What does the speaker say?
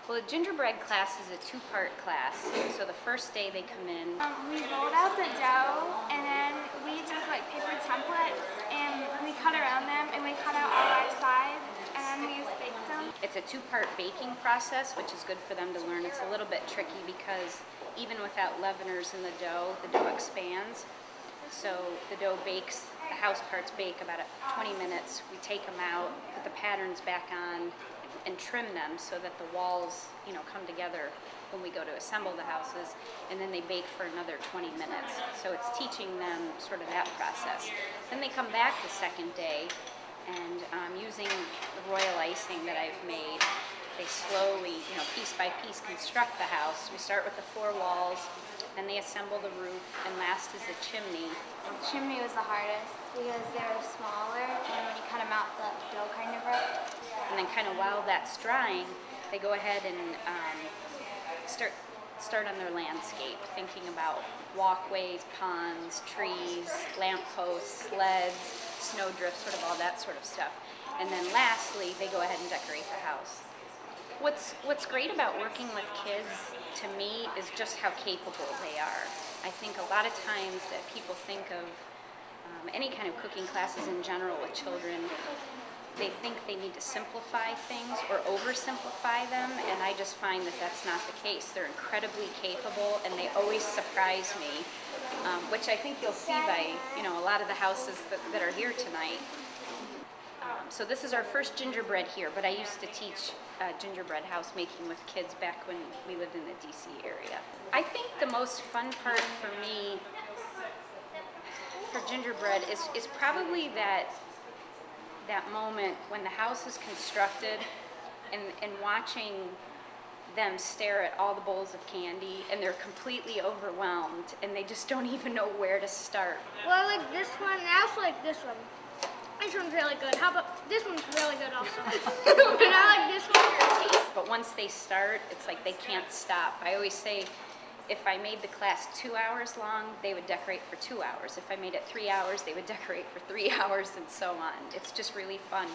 Well, a gingerbread class is a two-part class. So the first day they come in. We rolled out the dough, and then we took like paper templates, and we cut around them, and we cut out all our sides, and then we just baked them. It's a two-part baking process, which is good for them to learn. It's a little bit tricky because even without leaveners in the dough expands. So the dough bakes, the house parts bake about 20 minutes. We take them out, put the patterns back on, and trim them so that the walls, come together when we go to assemble the houses, and then they bake for another 20 minutes. So it's teaching them sort of that process. Then they come back the second day, and using the royal icing that I've made, they slowly, piece by piece construct the house. We start with the 4 walls, then they assemble the roof, and last is the chimney. The chimney was the hardest because they were smaller, and when you cut them out, the dough kind of broke. And then kind of while that's drying, they go ahead and start on their landscape, thinking about walkways, ponds, trees, lampposts, sleds, snowdrifts, sort of all that sort of stuff. And then lastly, they go ahead and decorate the house. What's great about working with kids, to me, is just how capable they are. I think a lot of times that people think of any kind of cooking classes in general with children, they think they need to simplify things or oversimplify them, and I just find that that's not the case. They're incredibly capable, and they always surprise me, which I think you'll see by a lot of the houses that are here tonight. So this is our first gingerbread here, but I used to teach gingerbread house making with kids back when we lived in the DC area. I think the most fun part for me for gingerbread is probably that moment when the house is constructed and watching them stare at all the bowls of candy, and they're completely overwhelmed and they just don't even know where to start. Well, I like this one, and I also like this one. This one's really good. How about this one's really good also? And I like this one. But once they start, it's like they can't stop. I always say, if I made the class 2 hours long, they would decorate for 2 hours. If I made it 3 hours, they would decorate for 3 hours, and so on. It's just really fun.